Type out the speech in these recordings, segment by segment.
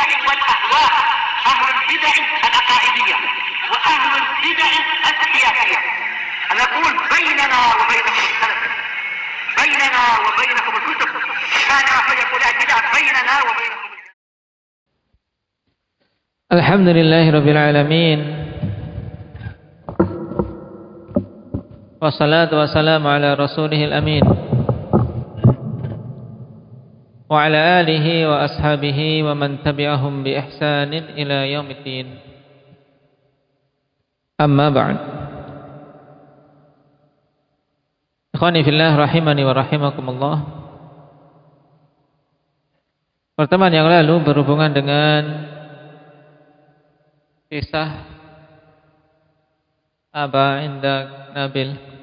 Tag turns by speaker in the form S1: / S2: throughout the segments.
S1: البدع والأهواء، أهل البدع العقائدية وأهل البدع السياسية. نقول بيننا وبينكم السلف، بيننا وبينكم الكتب، كان فيقول البدع بيننا وبينكم.
S2: الحمد لله رب العالمين، wassalatu wassalamu ala rasulihil amin wa ala alihi wa ashabihi wa man tabi'ahum bi ihsanin ila yaumiddin. Amma ba'd. Ikhwani fillah rahimani wa rahimakumullah. Pertemuan yang lalu berhubungan dengan kisah Aba Indak Nabil.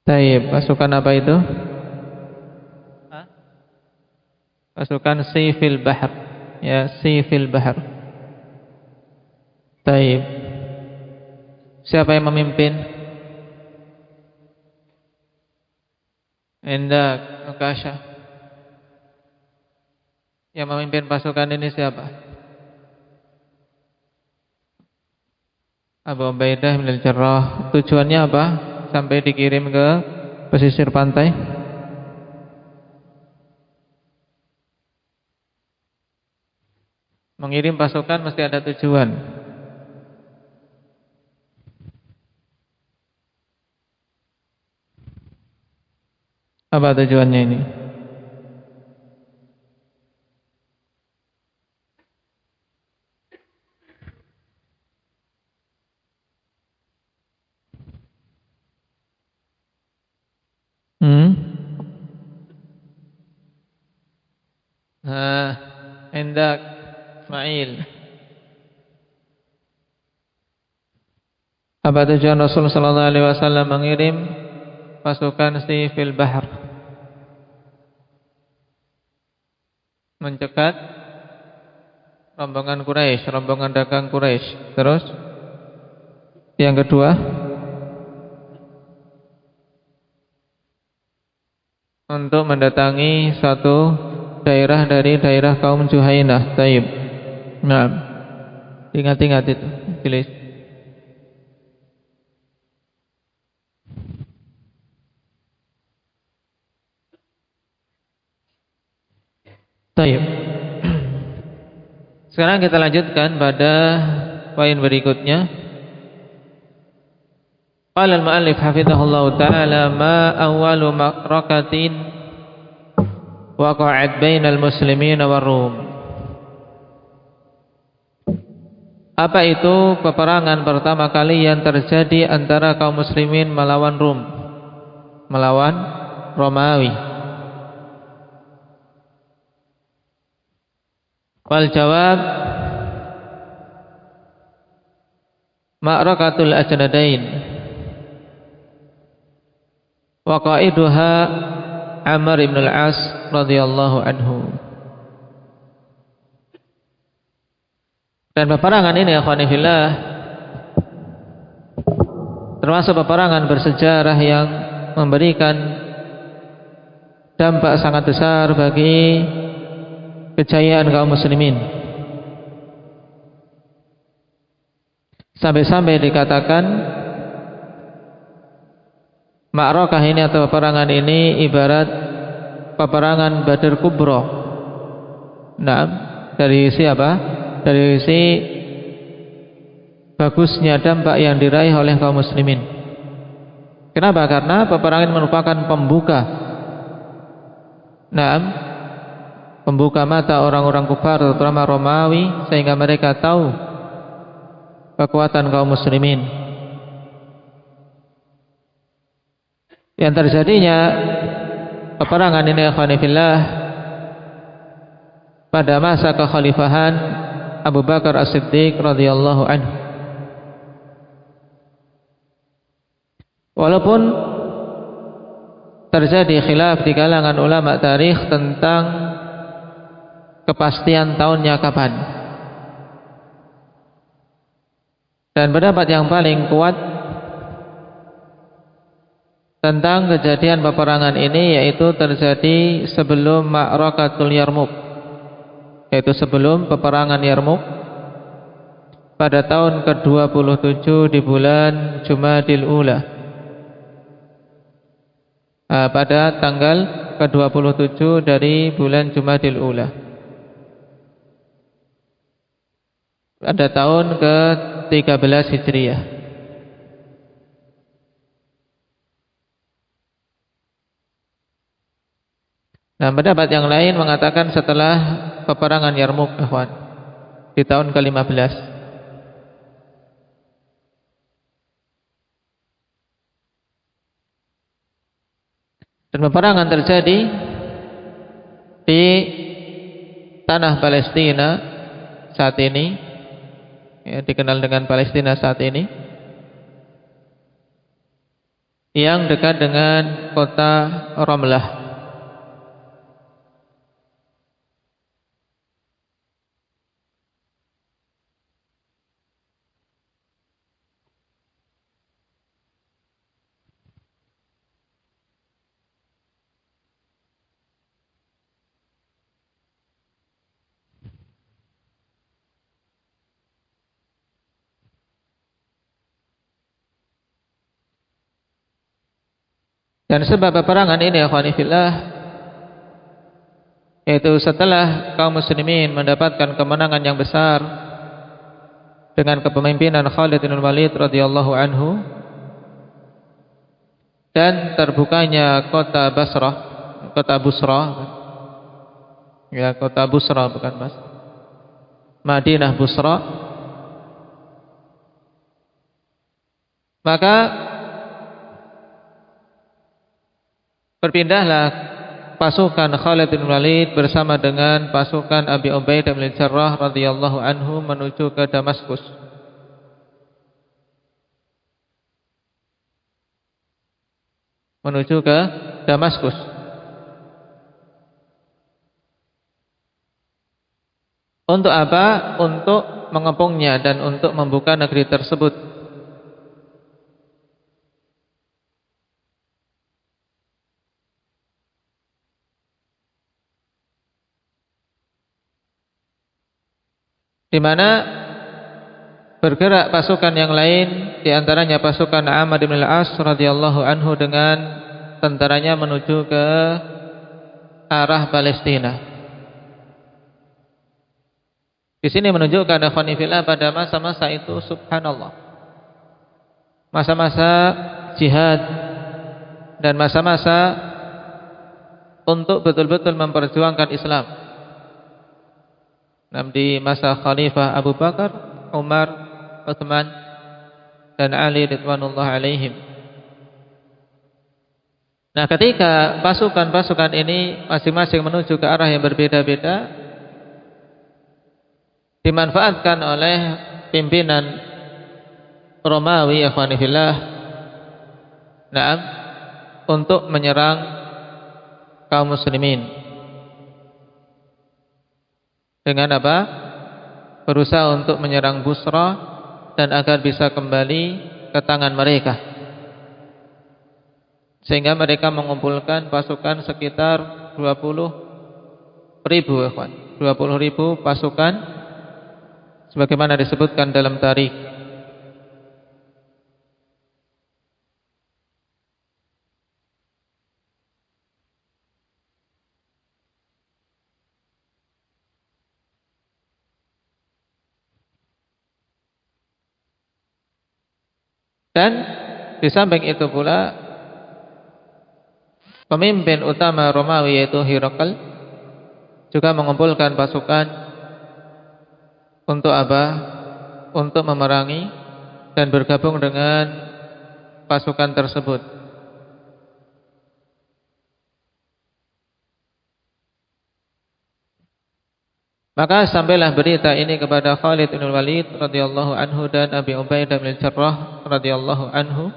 S2: Taib, pasukan apa itu? Pasukan Sifil Bahr. Ya, Sifil Bahr. Taib. Siapa yang memimpin? Indak Nukasha. Yang memimpin pasukan ini siapa? Abu Ubaidah bin Al-Jarrah. Tujuannya apa? Sampai dikirim ke pesisir pantai. Mengirim pasukan mesti ada tujuan. Apa tujuannya ini? Indak Ismail. Apa tujuan Rasul sallallahu alaihi wasallam mengirim pasukan Sifil Bahr? Mencegat rombongan Quraisy, rombongan dagang Quraisy. Terus yang kedua, untuk mendatangi suatu daerah dari daerah kaum Juhainah. Taib. Nah, ingat-ingat itu, tulis. Taib. Sekarang kita lanjutkan pada poin berikutnya. Qala al-mu'allif hafizahullahu ta'ala ma awwalu ma'rakatin waqa'at bainal muslimin war rum. Apa itu peperangan pertama kali yang terjadi antara kaum muslimin melawan Rum, melawan Romawi? Wal jawab Ma'rakatul Ajnadain. Waqa'iduha Amr ibn al-As radhiyallahu anhu. Dan peperangan ini akhwani fillah termasuk peperangan bersejarah yang memberikan dampak sangat besar bagi kejayaan kaum muslimin. Sampai-sampai dikatakan ma'rakah ini atau peperangan ini ibarat peperangan Badr Kubra. Nah, dari siapa? Dari sisi bagusnya dampak yang diraih oleh kaum muslimin. Kenapa? Karena peperangan merupakan pembuka. Pembuka mata orang-orang kufar terutama Romawi sehingga mereka tahu kekuatan kaum muslimin. Yang terjadinya peperangan ini akhwani fillah pada masa kekhalifahan Abu Bakar As-Siddiq radhiyallahu anhu. Walaupun terjadi khilaf di kalangan ulama tarikh tentang kepastian tahunnya kapan. Dan pendapat yang paling kuat tentang kejadian peperangan ini yaitu terjadi sebelum Ma'rakatul Yarmuk, yaitu sebelum peperangan Yarmuk pada tahun ke-27 di bulan Jumadil Ula, pada tanggal ke-27 dari bulan Jumadil Ula, pada tahun ke-13 Hijriah. Nah, pendapat yang lain mengatakan setelah peperangan Yarmuk, di tahun ke-15. Dan peperangan terjadi di tanah Palestina saat ini, ya, dikenal dengan Palestina saat ini, yang dekat dengan kota Ramlah. Dan sebab peperangan ini, akhwani fillah, yaitu setelah kaum muslimin mendapatkan kemenangan yang besar dengan kepemimpinan Khalid bin Walid radhiyallahu anhu, dan terbukanya kota Basrah, kota Busra, ya, kota Busra bukan Mas, Madinah Busra, maka berpindahlah pasukan Khalid bin Walid bersama dengan pasukan Abi Ubaidah bin Jarrah radhiyallahu anhu menuju ke Damaskus. Menuju ke Damaskus. Untuk apa? Untuk mengepungnya dan untuk membuka negeri tersebut. Di mana bergerak pasukan yang lain, di antaranya pasukan Amr bin al-As radhiyallahu anhu dengan tentaranya menuju ke arah Palestina. Di sini menunjukkan akhwani fillah pada masa-masa itu subhanallah, masa-masa jihad dan masa-masa untuk betul-betul memperjuangkan Islam. Di masa Khalifah Abu Bakar, Umar, Utsman, dan Ali ridwanullah alaihim. Nah, ketika pasukan-pasukan ini masing-masing menuju ke arah yang berbeda-beda, dimanfaatkan oleh pimpinan Romawi akhwani fillah, untuk menyerang kaum muslimin. Dengan apa? Berusaha untuk menyerang Busra dan agar bisa kembali ke tangan mereka. Sehingga mereka mengumpulkan pasukan sekitar 20.000 ikhwan. 20.000 pasukan sebagaimana disebutkan dalam tarikh. Dan di samping itu pula pemimpin utama Romawi yaitu Herakl juga mengumpulkan pasukan untuk apa? Untuk memerangi dan bergabung dengan pasukan tersebut. Maka sampailah berita ini kepada Khalid bin Walid radhiyallahu anhu dan Abi Ubaidah bin Jarrah radhiyallahu anhu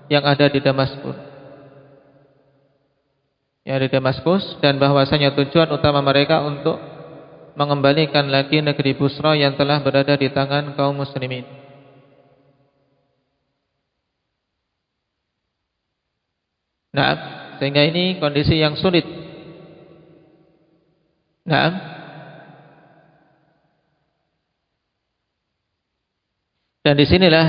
S2: yang ada di Damaskus. Ya, di Damaskus, dan bahwasanya tujuan utama mereka untuk mengembalikan lagi negeri Busra yang telah berada di tangan kaum muslimin. Nah, sehingga ini kondisi yang sulit. Nah, dan disinilah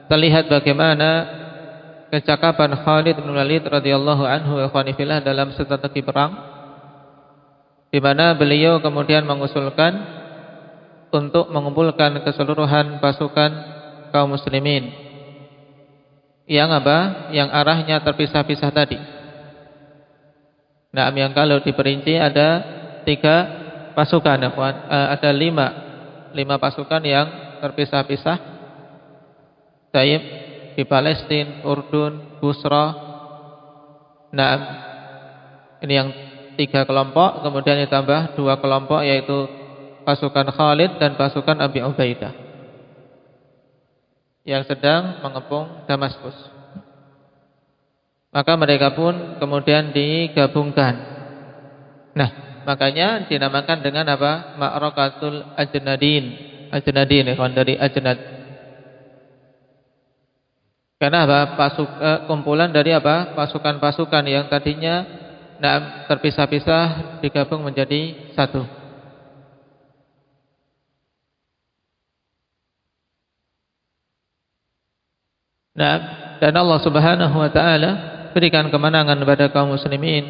S2: terlihat bagaimana kecakapan Khalid bin Walid radhiyallahu anhu ikhwanifillah dalam strategi perang, di mana beliau kemudian mengusulkan untuk mengumpulkan keseluruhan pasukan kaum muslimin yang yang arahnya terpisah-pisah tadi. Nah, yang kalau diperinci ada 3 pasukan, ada 5 pasukan yang terpisah-pisah. Taib di Palestina, Urdun, Busra. Nah, ini yang 3 kelompok, kemudian ditambah 2 kelompok yaitu pasukan Khalid dan pasukan Abi Ubaidah yang sedang mengepung Damaskus. Maka mereka pun kemudian digabungkan. Nah, makanya dinamakan dengan apa? Ma'rakatul Ajnadin. Ajnadin dari Ajnad. Karena apa? Kumpulan dari apa? Pasukan-pasukan yang tadinya terpisah-pisah digabung menjadi satu. Nah, dan Allah Subhanahu wa taala berikan kemenangan kepada kaum muslimin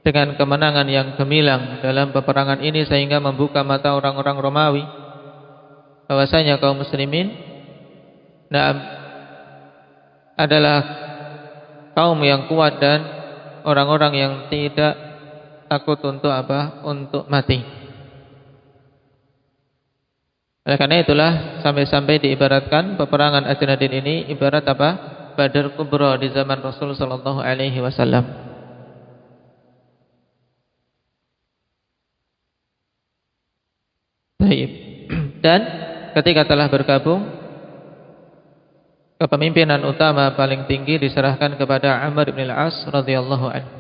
S2: dengan kemenangan yang gemilang dalam peperangan ini, sehingga membuka mata orang-orang Romawi bahwasanya kaum muslimin adalah kaum yang kuat dan orang-orang yang tidak takut untuk apa? Untuk mati. Oleh karena itulah sampai-sampai diibaratkan peperangan Ajnadin ini ibarat apa? Badar Kubra di zaman Rasul sallallahu alaihi wasallam. Baik. Dan ketika telah bergabung, kepemimpinan utama paling tinggi diserahkan kepada Amr bin al-As radhiyallahu anhu.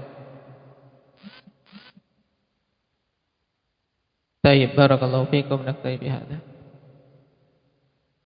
S2: Baik, barakallahu fiikum, naktafi bihadza.